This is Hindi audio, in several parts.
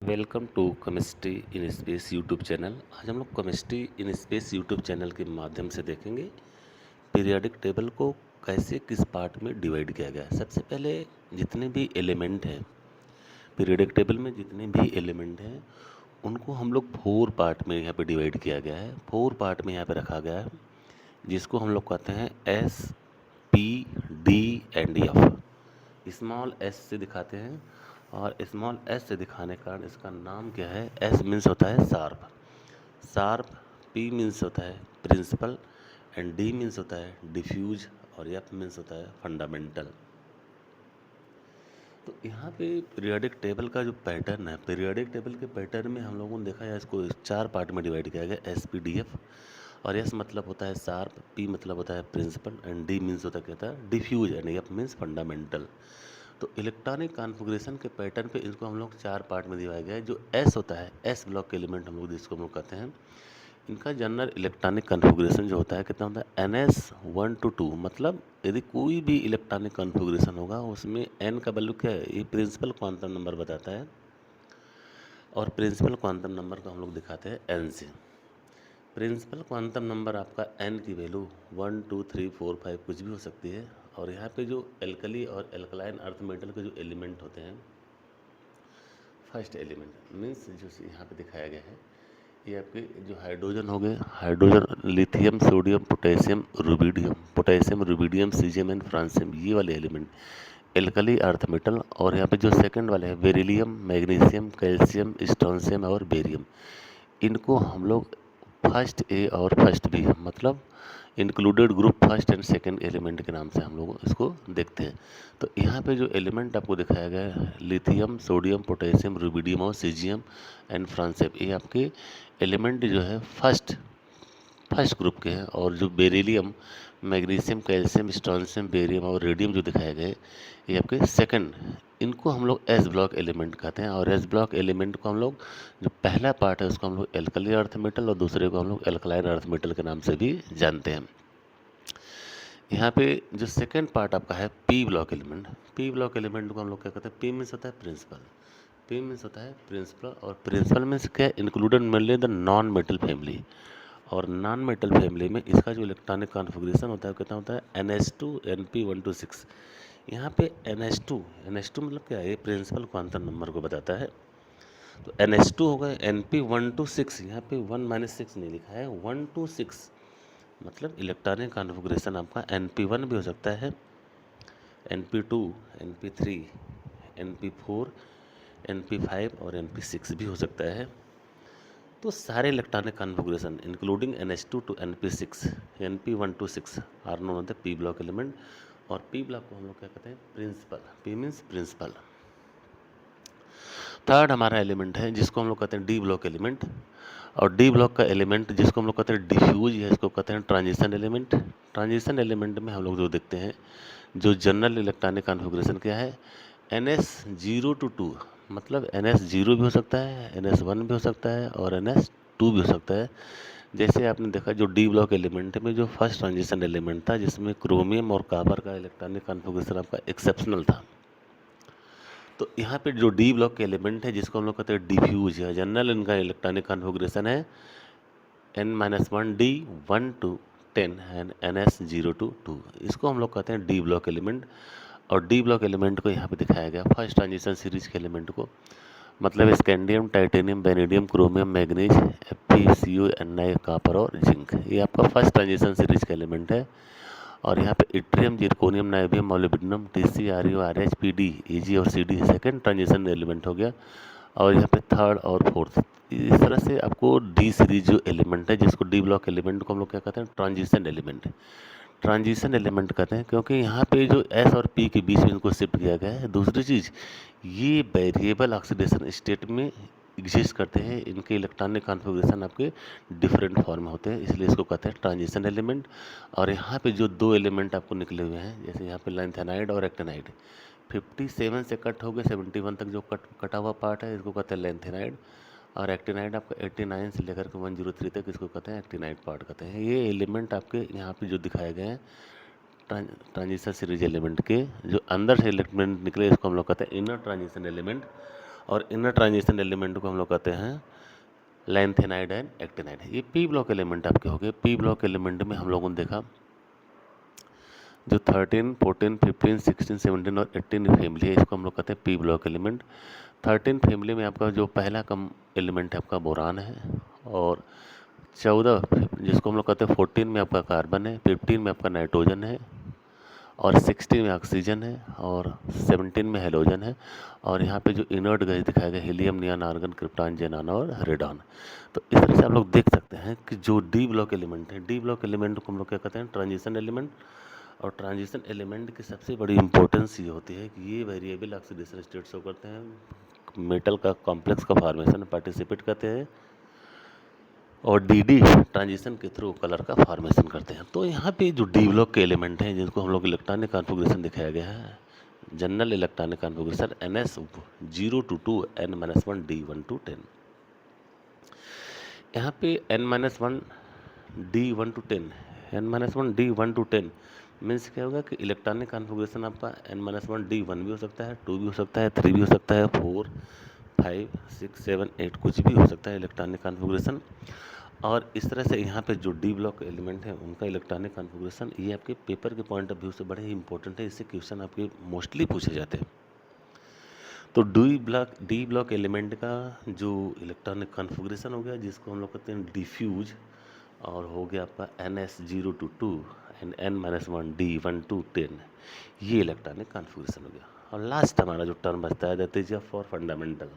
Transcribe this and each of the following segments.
Welcome to chemistry in space YouTube channel. आज हम लोग chemistry in space YouTube channel के माध्यम से देखेंगे पीरियोडिक टेबल को कैसे किस पार्ट में डिवाइड किया गया है। सबसे पहले जितने भी एलिमेंट हैं पीरियोडिक टेबल में, जितने भी एलिमेंट हैं उनको हम लोग 4 पार्ट में यहाँ पे डिवाइड किया गया है। 4 पार्ट में यहाँ पे रखा गया है, जिसको हम लोग कहते हैं S, P, D and F. Small S से दिखाते हैं और स्मॉल एस से दिखाने के कारण इसका नाम क्या है। एस मीन्स होता है शार्प, पी मीन्स होता है प्रिंसिपल एंड डी मीन्स होता है डिफ्यूज और एफ मीन्स होता है फंडामेंटल। तो यहाँ पे पीरियोडिक टेबल का जो पैटर्न है, पीरियोडिक टेबल के पैटर्न में हम लोगों ने देखा है इसको 4 पार्ट में डिवाइड किया गया, एस पी डी एफ। और एस मतलब होता है शार्प, पी मतलब होता है प्रिंसिपल एंड डी मीन्स होता है क्या होता है diffuse and f means fundamental. तो इलेक्ट्रॉनिक कॉन्फ़िगरेशन के पैटर्न पे इनको हम लोग 4 पार्ट में दिखाया गया है। जो एस होता है, एस ब्लॉक के एलिमेंट हम लोग जिसको हम लोग कहते हैं, इनका जनरल इलेक्ट्रॉनिक कॉन्फ़िगरेशन जो होता है कितना होता है NS 1 to 2। मतलब यदि कोई भी इलेक्ट्रॉनिक कॉन्फ़िगरेशन होगा उसमें n का वैल्यू क्या है, ये प्रिंसिपल क्वांटम नंबर बताता है और प्रिंसिपल क्वांटम नंबर को हम लोग दिखाते हैं n से। प्रिंसिपल क्वांटम नंबर आपका n की वैल्यू 1 2 3 4 5 कुछ भी हो सकती है। और यहाँ पे जो एल्कली और एल्कलाइन अर्थ मेटल के जो एलिमेंट होते हैं, फर्स्ट एलिमेंट मीन्स जो यहाँ पे दिखाया गया है, ये आपके जो हाइड्रोजन हो गए, hydrogen, lithium, sodium, potassium, rubidium, caesium and francium, ये वाले एलिमेंट एल्कली अर्थ मेटल। और यहाँ पे जो सेकंड वाले हैं बेरिलियम, मैग्नीशियम, कैल्शियम, स्ट्रोंशियम और बेरियम, इनको हम लोग फर्स्ट ए और फर्स्ट बी मतलब included group first and second element के नाम से हम लोग इसको देखते हैं। तो यहाँ पे जो एलिमेंट आपको दिखाया गया है लिथियम, सोडियम, पोटेशियम, रुबिडियम और सीजियम एंड फ्रांसियम, ये आपके एलिमेंट जो है फर्स्ट ग्रुप के हैं। और जो beryllium, magnesium, calcium, strontium, barium और रेडियम जो दिखाए गए, ये आपके सेकंड, इनको हम लोग एस ब्लॉक एलिमेंट कहते हैं। और एस ब्लॉक एलिमेंट को हम लोग, जो पहला पार्ट है उसको हम लोग एल्कली अर्थ मेटल और दूसरे को हम लोग एल्कलाइन अर्थ मेटल के नाम से भी जानते हैं। यहाँ पे जो सेकंड पार्ट आपका है p block element, P block element को हम लोग क्या कहते हैं, पी मीन्स होता है प्रिंसिपल, पी मीन्स होता है प्रिंसिपल और प्रिंसिपल मीन्स क्या, included mainly the non metal family. और नॉन मेटल फैमिली में इसका जो इलेक्ट्रॉनिक कॉन्फ़िगरेशन होता है कितना होता है NS2 NP1 to 6। यहाँ पे NS2 मतलब क्या है, ये प्रिंसिपल क्वांटम नंबर को बताता है। तो NS2 होगा NP1 to 6, यहाँ पे 1 - 6 नहीं लिखा है, 1 to 6 मतलब इलेक्ट्रॉनिक कॉन्फ़िगरेशन आपका NP1 भी हो सकता है, NP2, NP3, NP4, NP5 और NP6 भी हो सकता है। तो सारे electronic configuration including NH2 to NP6, NP1 to 6 are known होता है पी ब्लॉक एलिमेंट। और पी ब्लॉक को हम लोग क्या कहते हैं principal, p means principal. Third हमारा एलिमेंट है जिसको हम लोग कहते हैं डी ब्लॉक एलिमेंट। और डी ब्लॉक का एलिमेंट जिसको हम लोग कहते हैं डिफ्यूज है, इसको कहते हैं ट्रांजिशन एलिमेंट। ट्रांजिशन एलिमेंट में हम लोग जो देखते हैं, जो जनरल इलेक्ट्रॉनिक कॉन्फ़िगरेशन क्या है NS 0 to 2, मतलब NS 0 भी हो सकता है, NS 1 भी हो सकता है और NS 2 भी हो सकता है। जैसे आपने देखा जो डी ब्लॉक एलिमेंट में जो फर्स्ट ट्रांजिशन एलिमेंट था जिसमें क्रोमियम और कॉपर का इलेक्ट्रॉनिक कॉन्फ़िगरेशन आपका एक्सेप्शनल था। तो यहाँ पे जो डी ब्लॉक के एलिमेंट है जिसको हम लोग कहते हैं डिफ्यूज है, जनरल इनका इलेक्ट्रॉनिक कॉन्फ़िगरेशन है N-1D 1 to 10 and NS 0 to 2, इसको हम लोग कहते हैं डी ब्लॉक एलिमेंट। और डी ब्लॉक एलिमेंट को यहाँ पे दिखाया गया फर्स्ट ट्रांजिशन सीरीज के एलिमेंट को, मतलब scandium, titanium, vanadium, chromium, manganese, Fe, Cu, Ni, copper और जिंक, ये आपका फर्स्ट ट्रांजिशन सीरीज का एलिमेंट है। और यहाँ पे yttrium, zirconium, niobium, molybdenum, Tc, Ru, Rh, Pd, Ag और Cd सेकेंड ट्रांजिशन एलिमेंट हो गया। और यहाँ पे थर्ड और फोर्थ, इस तरह से आपको डी सीरीज जो एलिमेंट है जिसको डी ब्लॉक एलिमेंट को हम लोग क्या कहते हैं ट्रांजिशन एलिमेंट, ट्रांजिशन एलिमेंट कहते हैं, क्योंकि यहाँ पे जो एस और पी के बीच में इनको शिफ्ट किया गया है। दूसरी चीज़, ये वेरिएबल ऑक्सीडेशन स्टेट में एग्जिस्ट करते हैं, इनके इलेक्ट्रॉनिक कॉन्फ़िगरेशन आपके डिफरेंट फॉर्म में होते हैं, इसलिए इसको कहते हैं ट्रांजिशन एलिमेंट। और यहाँ पे जो 2 एलिमेंट आपको निकले हुए हैं, जैसे यहाँ पे लैंथेनाइड और एक्टिनाइड, 57 से कट हो गए 71 तक जो कटा हुआ पार्ट है इसको कहते हैं लैंथेनाइड। और एक्टिनाइड आपका 89 से लेकर के 103 तक इसको कहते हैं एक्टिनाइड पार्ट कहते हैं। ये एलिमेंट आपके यहाँ पे जो दिखाए गए हैं ट्रांजिशन सीरीज एलिमेंट के जो अंदर से एलिमेंट निकले इसको हम लोग कहते हैं इनर ट्रांजिशन एलिमेंट। और इनर ट्रांजिशन एलिमेंट को हम लोग कहते हैं लैंथेनाइड एंड एक्टिनाइड। ये पी ब्लॉक एलिमेंट आपके हो गए। पी ब्लॉक एलिमेंट में हम लोगों ने देखा जो 13, 14, 15, 16, 17 और 18 फैमिली है, इसको हम लोग कहते हैं पी ब्लॉक एलिमेंट। 13 फैमिली में आपका जो पहला कम एलिमेंट है आपका बोरान है, और 14 जिसको हम लोग कहते हैं 14 में आपका कार्बन है, 15 में आपका नाइट्रोजन है, और 16 में ऑक्सीजन है, और 17 में हेलोजन है। और यहाँ पे जो इनर्ट गैस दिखाया गया helium, neon, argon, krypton, xenon और रेडॉन। तो इस तरह से आप लोग देख सकते हैं कि जो डी ब्लॉक एलिमेंट है, डी ब्लॉक एलिमेंट को हम लोग क्या कहते हैं, ट्रांजिशन एलिमेंट। और ट्रांजिशन एलिमेंट की सबसे बड़ी इंपॉर्टेंस ये होती है कि ये वेरिएबल ऑक्सीडेशन स्टेट शो करते हैं, मेटल का कॉम्प्लेक्स का फॉर्मेशन में पार्टिसिपेट करते हैं, और डी ट्रांजिशन के थ्रू कलर का फॉर्मेशन करते हैं। तो यहाँ पे जो डी ब्लॉक के एलिमेंट हैं जिनको हम लोग इलेक्ट्रॉनिक कॉन्फ़िगरेशन दिखाया गया है, general electronic configuration NS 0 to 2 N-1 D1 to 10। यहाँ पे N-1 D1 to 10, N-1 D1 to 10 means क्या होगा कि इलेक्ट्रॉनिक कॉन्फ़िगरेशन आपका N-1 D1 भी हो सकता है, 2 भी हो सकता है, 3 भी हो सकता है, 4, 5, 6, 7, 8 कुछ भी हो सकता है इलेक्ट्रॉनिक कॉन्फ़िगरेशन। और इस तरह से यहाँ पे जो डी ब्लॉक एलिमेंट है उनका इलेक्ट्रॉनिक कॉन्फ़िगरेशन, ये आपके पेपर के पॉइंट ऑफ व्यू से बड़े ही इंपॉर्टेंट है, इससे क्वेश्चन आपके मोस्टली पूछे जाते हैं। तो डी ब्लॉक एलिमेंट का जो इलेक्ट्रॉनिक कॉन्फ़िगरेशन हो गया, जिसको हम लोग कहते हैं डिफ्यूज, और हो गया आपका NS 0 to 2 and N-1 D1 to 10, ये इलेक्ट्रॉनिक कॉन्फ़िगरेशन हो गया। और लास्ट हमारा जो टर्म बचता है दैट इज फॉर फंडामेंटल।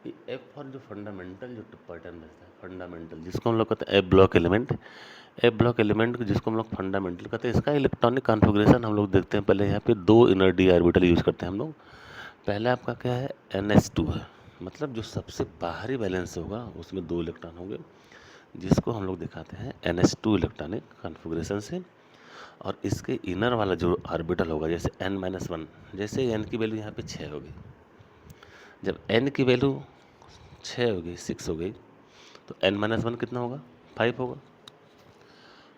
ये एफ फॉर जो फंडामेंटल जो पैटर्न बचता है फंडामेंटल, जिसको हम लोग कहते हैं F block element. F block element जिसको हम लोग फंडामेंटल कहते हैं, इसका इलेक्ट्रॉनिक कॉन्फ़िगरेशन हम लोग देखते हैं। पहले यहाँ पे 2 इनर डी ऑर्बिटल यूज़ करते हैं हम लोग। पहला आपका क्या है, NS2 है, मतलब जो सबसे बाहरी बैलेंस होगा उसमें 2 इलेक्ट्रॉन होंगे, जिसको हम लोग दिखाते हैं NS2 इलेक्ट्रॉनिक कॉन्फ़िगरेशन से। और इसके इनर वाला जो ऑर्बिटल होगा, जैसे N-1, जैसे N की वैल्यू यहाँ पे 6 होगी, जब N की वैल्यू 6 हो गई, 6 हो गई, तो N-1 कितना होगा, 5 होगा,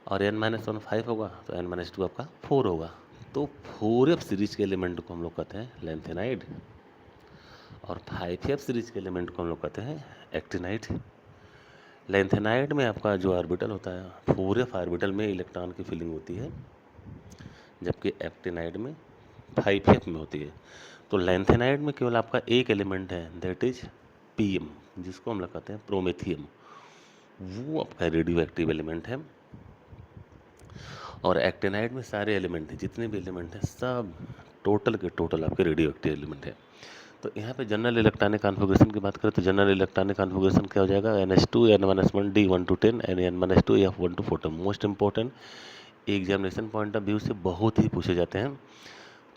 और N-1 5 होगा तो N-2 आपका 4 होगा। तो 4F सीरीज के एलिमेंट को हम लोग कहते हैं लैंथेनाइड, और 5F सीरीज के एलिमेंट को हम लोग कहते हैं एक्टिनाइड। लैंथेनाइड में आपका जो ऑर्बिटल होता है 4F ऑर्बिटल में इलेक्ट्रॉन की फिलिंग होती है, जबकि एक्टिनाइड में 5F में होती है। तो लैंथेनाइड में केवल आपका एक एलिमेंट है दैट इज PM, जिसको हम लोग कहते हैं प्रोमेथियम, वो आपका रेडियो एक्टिव एलिमेंट है। और एक्टिनाइड में सारे एलिमेंट हैं, जितने भी एलिमेंट हैं सब टोटल के टोटल आपके रेडियो एक्टिव एलिमेंट है। तो यहाँ पे जनरल इलेक्ट्रॉनिक कॉन्फ़िगरेशन की बात करें तो जनरल इलेक्ट्रॉनिक कॉन्फ़िगरेशन क्या हो जाएगा, NS2 N-1 D1 to 10 and N-2 F1 to 14। Most important examination point of view से बहुत ही पूछे जाते हैं।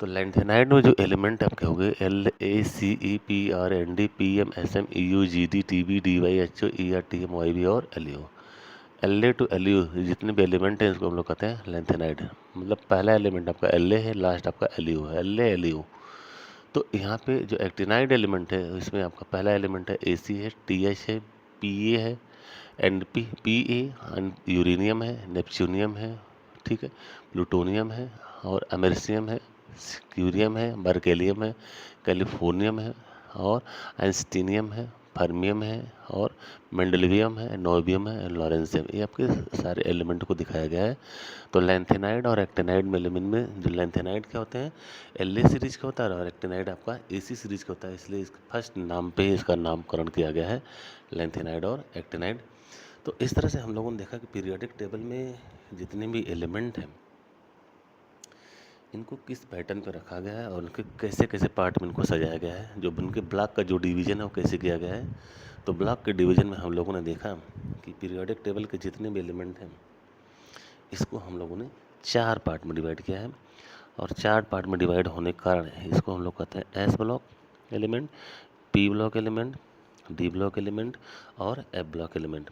तो लैंथेनाइड में जो एलिमेंट आपके हो गए LACEPRND PMSMEUGD TBDYHO ERTMYB और LEO। LA to LU जितने भी एलिमेंट हैं इसको हम लोग कहते हैं लैंथेनाइड। मतलब पहला एलिमेंट आपका LA है, लास्ट आपका LU है, LA LU। तो यहाँ पे जो एक्टिनाइड एलिमेंट है इसमें आपका पहला एलिमेंट है AC है, TH है, PA है, NP PA, यूरेनियम है, नेपच्यूनियम है, ठीक है, प्लूटोनियम है, और अमेरिसियम है, क्यूरियम है, बर्केलियम है, कैलिफोर्नियम है, और आइंस्टीनियम है, फर्मियम है, और मेंडलिवियम है, नोबियम है, लॉरेंसियम। ये आपके सारे एलिमेंट को दिखाया गया है। तो लैंथेनाइड और एक्टिनाइड में एलिमेंट में जो लैंथेनाइड क्या होते हैं, LA सीरीज का होता है, और एक्टिनाइड आपका AC सीरीज का होता है, इसलिए इसका फर्स्ट नाम पे ही इसका नामकरण किया गया है लैंथेनाइड और एक्टिनाइड। तो इस तरह से हम लोगों ने देखा कि पीरियोडिक टेबल में जितने भी एलिमेंट हैं इनको किस पैटर्न पे रखा गया है और उनके कैसे कैसे पार्ट में इनको सजाया गया है, जो उनके ब्लॉक का जो डिवीज़न है वो कैसे किया गया है। तो ब्लॉक के डिवीज़न में हम लोगों ने देखा कि पीरियोडिक टेबल के जितने भी एलिमेंट हैं इसको हम लोगों ने 4 पार्ट में डिवाइड किया है, और 4 पार्ट में डिवाइड होने के कारण इसको हम लोग कहते हैं S block element, P block element, D block element और F ब्लॉक एलिमेंट।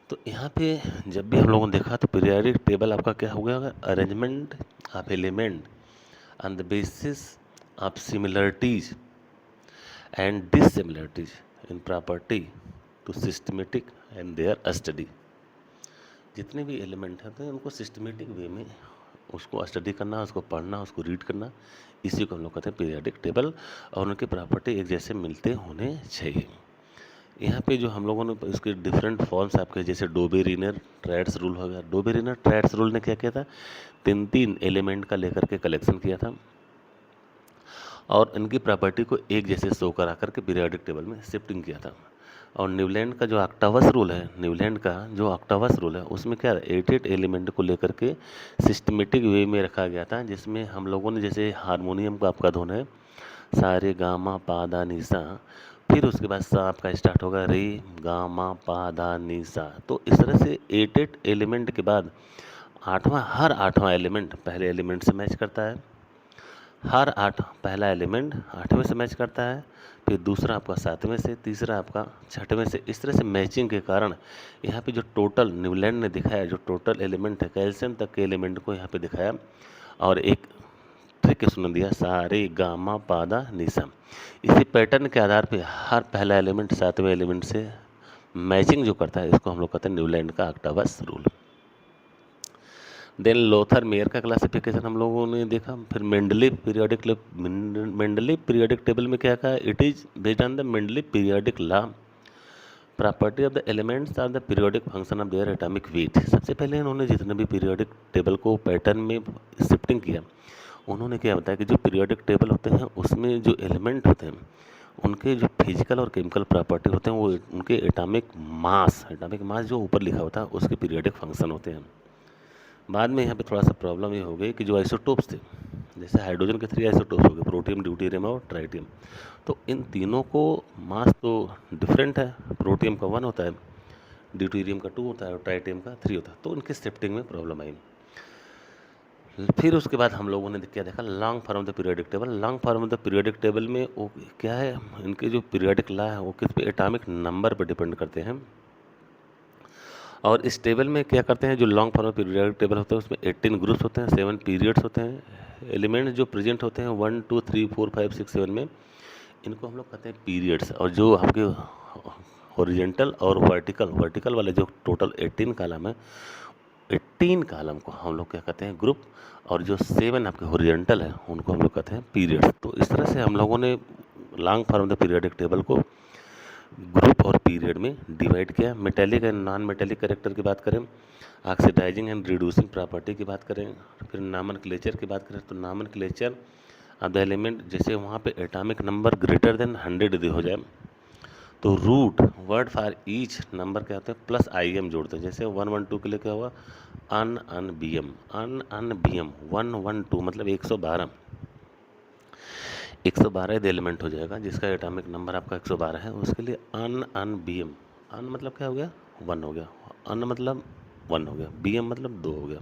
तो यहाँ पे जब भी हम लोगों ने देखा तो पीरियोडिक टेबल आपका क्या हो गया, arrangement of element on the basis of similarities and dissimilarities in property to systematic and their study. जितने भी एलिमेंट होते हैं उनको सिस्टमेटिक वे में उसको स्टडी करना, उसको पढ़ना, उसको रीड करना, इसी को हम लोग कहते हैं पीरियोडिक टेबल। और उनकी प्रॉपर्टी एक जैसे मिलते होने चाहिए। यहाँ पे जो हम लोगों ने इसके डिफरेंट फॉर्म्स आपके जैसे डोबेरिनर ट्रायड्स रूल हो गया। डोबेरिनर ट्रायड्स रूल ने क्या किया था, 3 एलिमेंट का लेकर के कलेक्शन किया था और इनकी प्रॉपर्टी को एक जैसे शो करा करके पीरियोडिक टेबल में शिफ्टिंग किया था। और न्यूलैंड का जो ऑक्टावस रूल है, न्यूलैंड का जो ऑक्टावस रूल है उसमें क्या 8 एलिमेंट को लेकर के सिस्टमेटिक वे में रखा गया था, जिसमें हम लोगों ने जैसे हारमोनियम का आपका धुन है सा रे गा मा पा दा नी सा, फिर उसके बाद सा आपका स्टार्ट होगा रे गा मा पा दा नी सा। तो इस तरह से 8 एलिमेंट के बाद हर आठवां एलिमेंट पहले एलिमेंट से मैच करता है, पहला एलिमेंट 8वें से मैच करता है, फिर दूसरा आपका 7वें से, तीसरा आपका 6वें से। इस तरह से मैचिंग के कारण यहाँ पे जो टोटल न्यूलैंड ने दिखाया, जो टोटल एलिमेंट है कैल्शियम तक के एलिमेंट को यहाँ पे दिखाया और एक ट्रिक सुन दिया सा रे गा मा पा दा नी सा। इसी पैटर्न के आधार पे हर पहला एलिमेंट 7वें एलिमेंट से मैचिंग जो करता है, इसको हम लोग कहते हैं न्यूलैंड का ऑक्टावस रूल। देन लोथर मेयर का क्लासिफिकेशन हम लोगों ने देखा। फिर मेंडलीव पीरियोडिक टेबल में क्या कहा, it is based on the Mendeleev periodic law, property of the elements are the periodic function of their atomic weight. सबसे पहले इन्होंने जितने भी पीरियोडिक टेबल को पैटर्न में शिफ्टिंग किया, उन्होंने क्या बताया कि जो पीरियोडिक टेबल होते हैं उसमें जो एलिमेंट होते हैं उनके जो फिजिकल और केमिकल प्रॉपर्टी होते हैं वो उनके एटॉमिक मास जो ऊपर लिखा होता है उसके पीरियोडिक फंक्शन होते हैं। बाद में यहाँ पे थोड़ा सा प्रॉब्लम ये हो गई कि जो आइसोटोप्स थे, जैसे हाइड्रोजन के 3 आइसोटोप्स हो गए, प्रोटियम, ड्यूटेरियम और ट्राइटियम। तो इन तीनों को मास तो डिफरेंट है, प्रोटियम का 1 होता है, ड्यूटेरियम का 2 होता है और ट्राइटियम का 3 होता है। तो इनके शिफ्टिंग में प्रॉब्लम आई। फिर उसके बाद हम लोगों ने क्या देखा, long form of the periodic table. Long form of the periodic table में वो क्या है, इनके जो पीरियोडिक लॉ है वो किस पे, एटॉमिक नंबर पर डिपेंड करते हैं। और इस टेबल में क्या करते हैं, जो लॉन्ग फॉर्म पीरियोडिक टेबल होता है उसमें 18 ग्रुप्स होते हैं, 7 पीरियड्स होते हैं। एलिमेंट्स जो प्रेजेंट होते हैं 1 2 3 4 5 6 7 में, इनको हम लोग कहते हैं पीरियड्स। और जो आपके हॉरिजेंटल और वर्टिकल वाले जो टोटल 18 कॉलम है, 18 कॉलम को हम लोग क्या कहते हैं, ग्रुप। और जो 7 आपके हॉरिजेंटल है उनको हम लोग कहते हैं पीरियड्स। तो इस तरह से हम लोगों ने long form the periodic table को ग्रुप और पीरियड में डिवाइड किया। Metallic and non metallic character की बात करें, ऑक्सीडाइजिंग एंड रिड्यूसिंग प्रॉपर्टी की बात करें, फिर नॉमेनक्लेचर की बात करें तो नॉमेनक्लेचर ऑफ द एलिमेंट, जैसे वहाँ पे एटॉमिक नंबर ग्रेटर देन 100 यदि हो जाए तो root word for each number क्या होते हैं प्लस IM जोड़ते हैं। जैसे 112 के लिए क्या हुआ, अन बी एम 112 मतलब 112 यदि एलिमेंट हो जाएगा जिसका एटॉमिक नंबर आपका 112 है, उसके लिए अन बी एम, अन मतलब क्या हो गया, 1 हो गया, अन मतलब 1 हो गया, बी एम मतलब 2 हो गया।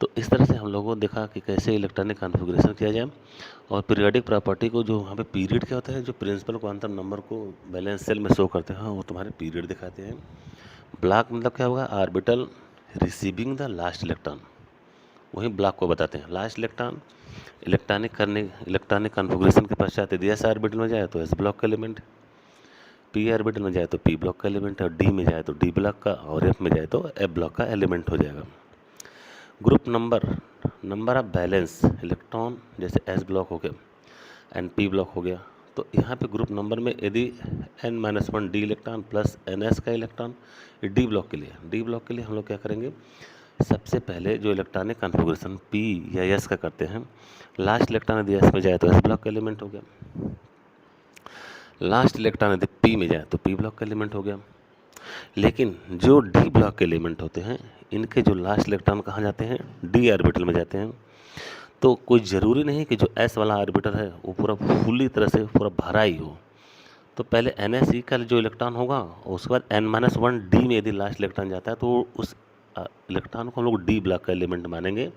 तो इस तरह से हम लोगों ने देखा कि कैसे इलेक्ट्रॉनिक कॉन्फ़िगरेशन किया जाए। और पीरियोडिक प्रॉपर्टी को, जो वहाँ पे पीरियड क्या होता है, जो प्रिंसिपल क्वांटम नंबर को बैलेंस सेल में शो करते हैं वो तुम्हारे पीरियड दिखाते हैं। ब्लॉक मतलब क्या होगा, orbital receiving the last electron, वही ब्लॉक को बताते हैं। लास्ट इलेक्ट्रॉन इलेक्ट्रॉनिक कॉन्फ़िगरेशन के पश्चात यदि एस ऑर्बिटल में जाए तो एस ब्लॉक का एलिमेंट, पी ऑर्बिटल में जाए तो पी ब्लॉक का एलिमेंट, और डी में जाए तो डी ब्लॉक का, और एफ में जाए तो एफ ब्लॉक का एलिमेंट हो जाएगा। Group number of balance electron, जैसे एस ब्लॉक हो गया एंड पी ब्लॉक हो गया। तो यहाँ पे ग्रुप नंबर में यदि n-1 D electron plus NS का इलेक्ट्रॉन, डी ब्लॉक के लिए हम लोग क्या करेंगे, सबसे पहले जो इलेक्ट्रॉनिक कॉन्फ़िगरेशन P या S का करते हैं, लास्ट इलेक्ट्रॉन यदि S में जाए तो S ब्लॉक का एलिमेंट हो गया, लास्ट इलेक्ट्रॉन यदि P में जाए तो P ब्लॉक का एलिमेंट हो गया। लेकिन जो डी ब्लॉक के एलिमेंट होते हैं इनके जो लास्ट इलेक्ट्रॉन कहाँ जाते हैं, डी ऑर्बिटल में जाते हैं। तो कोई ज़रूरी नहीं कि जो एस वाला ऑर्बिटल है वो पूरा फुल्ली तरह से पूरा भरा ही हो। तो पहले NSE का जो इलेक्ट्रॉन होगा और उसके बाद n-1 डी में यदि लास्ट इलेक्ट्रॉन जाता है तो उस इलेक्ट्रॉन को हम लोग डी ब्लॉक का एलिमेंट मानेंगे,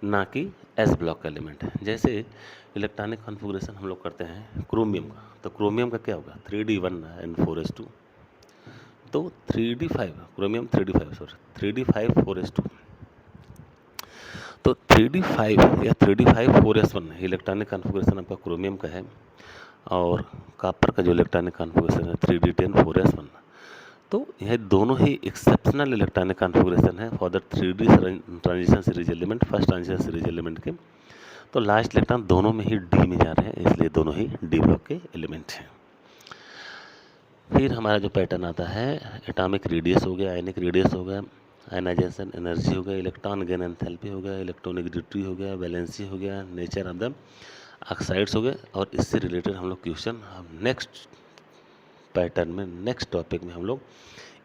ना कि एस ब्लॉक का एलिमेंट। जैसे इलेक्ट्रॉनिक कॉन्फ़िगरेशन हम लोग करते हैं क्रोमियम का, तो क्रोमियम का क्या होगा 3D1 and 4s2, तो 3D5 क्रोमियम 3D5 4s2, तो 3D5 या 3D5 4s1 इलेक्ट्रॉनिक कॉन्फ़िगरेशन आपका क्रोमियम का है। और कॉपर का जो इलेक्ट्रॉनिक कॉन्फ़िगरेशन है 3D10 4s1। तो यह दोनों ही एक्सेप्शनल इलेक्ट्रॉनिक कॉन्फ़िगरेशन है for the 3D transition series element, first transition series element के। तो लास्ट इलेक्ट्रॉन दोनों में ही डी में जा रहे हैं, इसलिए दोनों ही डी ब्लॉक के एलिमेंट हैं। फिर हमारा जो पैटर्न आता है, एटॉमिक रेडियस हो गया, आयनिक रेडियस हो गया, आयनाइजेशन एनर्जी हो गया, इलेक्ट्रॉन गेन एंथैल्पी हो गया, इलेक्ट्रोनेगेटिविटी हो गया, वैलेंसी हो गया, नेचर ऑफ द ऑक्साइड्स हो गए। और इससे रिलेटेड हम लोग क्वेश्चन हम नेक्स्ट पैटर्न में, नेक्स्ट टॉपिक में हम लोग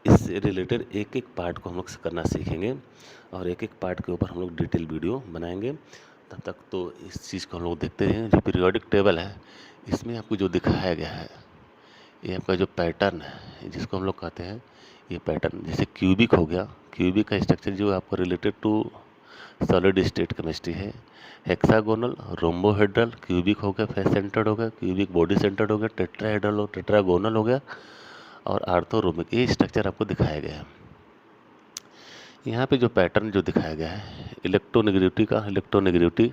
इससे रिलेटेड एक एक पार्ट को हम लोग करना सीखेंगे और एक एक पार्ट के ऊपर हम लोग डिटेल वीडियो बनाएंगे। तब तक तो इस चीज़ को हम लोग देखते रहें। जो पीरियोडिक टेबल है, इसमें आपको जो दिखाया गया है, ये आपका जो पैटर्न है, जिसको हम लोग कहते हैं, ये पैटर्न जैसे क्यूबिक हो गया, क्यूबिक का स्ट्रक्चर जो आपको related to solid state chemistry है। हेक्सागोनल, रोम्बोहेड्रल, क्यूबिक हो गया, फेस सेंटर्ड हो गया, क्यूबिक बॉडी सेंटर्ड हो गया, टेट्राहेड्रल हो, टेट्रागोनल हो गया और आर्थोरोमिक, ये स्ट्रक्चर आपको दिखाया गया है। यहाँ पे जो पैटर्न जो दिखाया गया है, इलेक्ट्रोनेगेटिविटी का, electronegativity,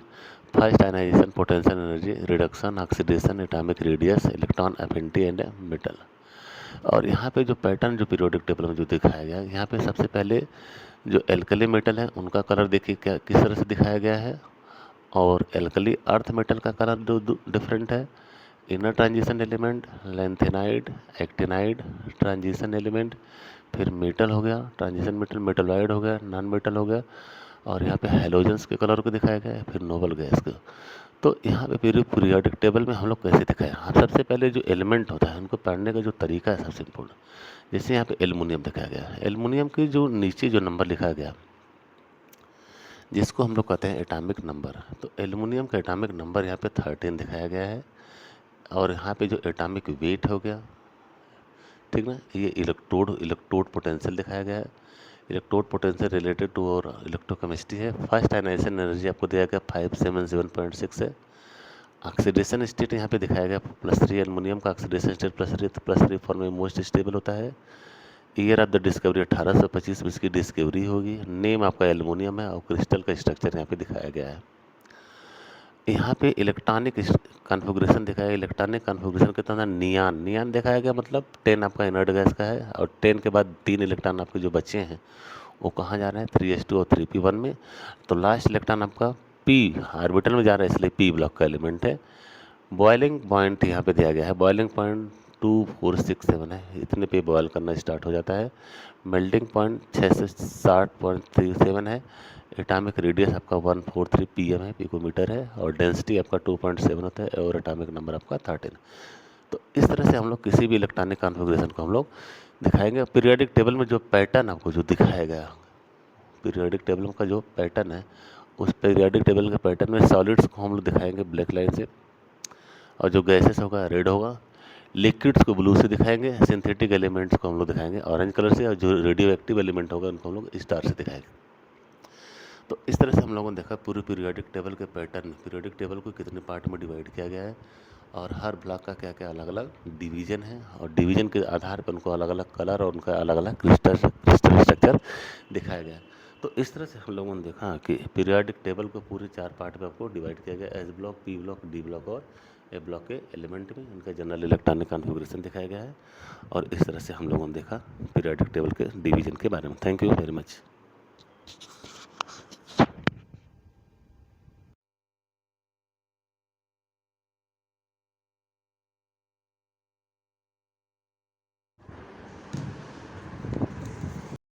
first ionisation, potential energy, reduction, oxidation, atomic radius, electron affinity and metal. और यहाँ पे जो पैटर्न जो पीरियोडिक टेबल में जो दिखाया गया है, यहाँ पे सबसे पहले जो एल्कली मेटल है उनका कलर देखिए क्या किस तरह से दिखाया गया है, और एल्कली अर्थ मेटल का कलर जो डिफरेंट है। Inner transition element, lanthanide, actinide, transition element, फिर मेटल हो गया, ट्रांजिशन मेटल, मेटलॉइड हो गया, नॉन मेटल हो गया, और यहाँ पे हैलोजेंस के कलर को दिखाया गया है, फिर नोबल गैस का। तो यहाँ पे फिर पीरियोडिक टेबल में हम लोग कैसे दिखाएं, हाँ सबसे पहले जो एलिमेंट होता है उनको पढ़ने का जो तरीका है सबसे इम्पोर्टेंट। जैसे यहाँ पे एल्युमिनियम दिखाया गया है, एल्युमिनियम की जो नीचे जो नंबर लिखा गया, जिसको हम लोग कहते हैं एटॉमिक नंबर, तो एल्युमिनियम का एटॉमिक नंबर यहाँ पे 13 दिखाया गया है। और यहाँ पे जो एटॉमिक वेट हो गया, ठीक ना, ये इलेक्ट्रोड पोटेंशियल दिखाया गया है। इलेक्ट्रोड पोटेंशियल रिलेटेड टू और इलेक्ट्रोकेमिस्ट्री है। फर्स्ट आयनाइजेशन एनर्जी आपको दिया गया 577.6 है। ऑक्सीडेशन स्टेट यहाँ पे दिखाया गया +3, एल्युमिनियम का ऑक्सीडेशन स्टेट +3 फॉर्म में मोस्ट स्टेबल होता है। ईयर ऑफ द डिस्कवरी 1825 में इसकी डिस्कवरी होगी। नेम आपका एल्युमिनियम है और क्रिस्टल का स्ट्रक्चर यहाँ पे दिखाया गया है। यहाँ पे इलेक्ट्रॉनिक कॉन्फ़िगरेशन दिखाया गया। इलेक्ट्रॉनिक कॉन्फ़िगरेशन के तहत नियान दिखाया गया, मतलब 10 आपका इनर्ट गैस का है और 10 के बाद 3 इलेक्ट्रॉन आपके जो बचे हैं वो कहाँ जा रहे हैं, 3s2 और 3p1 में। तो लास्ट इलेक्ट्रॉन आपका p ऑर्बिटल में जा रहा है, इसलिए p ब्लॉक का एलिमेंट है। बॉइलिंग पॉइंट यहाँ पे दिया गया है, बॉइलिंग पॉइंट 2467 है, इतने पे बॉयल करना स्टार्ट हो जाता है। मेल्टिंग पॉइंट 660.37 है। एटॉमिक रेडियस आपका 143 pm है, पिकोमीटर है, और डेंसिटी आपका 2.7 होता है, और एटॉमिक नंबर आपका 13। तो इस तरह से हम लोग किसी भी इलेक्ट्रॉनिक कॉन्फ़िगरेशन को हम लोग दिखाएंगे। पीरियोडिक टेबल में जो पैटर्न आपको जो दिखाया गया, पीरियोडिक टेबल का जो पैटर्न है, उस पीरियोडिक टेबल के पैटर्न में सॉलिड्स को हम लोग दिखाएंगे ब्लैक लाइन से, और जो गैसेस होगा रेड होगा, लिक्विड्स को ब्लू से दिखाएंगे, सिंथेटिक एलिमेंट्स को हम लोग दिखाएंगे ऑरेंज कलर से, और जो रेडियो एक्टिव एलिमेंट होगा उनको हम लोग स्टार से दिखाएंगे। तो इस तरह से हम लोगों ने देखा पूरे पीरियोडिक टेबल के पैटर्न, पीरियोडिक टेबल को कितने पार्ट में डिवाइड किया गया है, और हर ब्लॉक का क्या क्या अलग अलग डिवीजन है, और डिवीजन के आधार पर उनको अलग अलग कलर और उनका अलग अलग क्रिस्टल स्ट्रक्चर दिखाया गया है। तो इस तरह से हम लोगों ने देखा कि पीरियोडिक टेबल को पूरे 4 पार्ट में आपको डिवाइड किया गया, S block, P block, D block और ए ब्लॉक के एलिमेंट में इनका जनरल इलेक्ट्रॉनिक कॉन्फ़िगरेशन दिखाया गया है। और इस तरह से हम लोगों ने देखा पीरियोडिक टेबल के डिवीजन के बारे में। Thank you very much.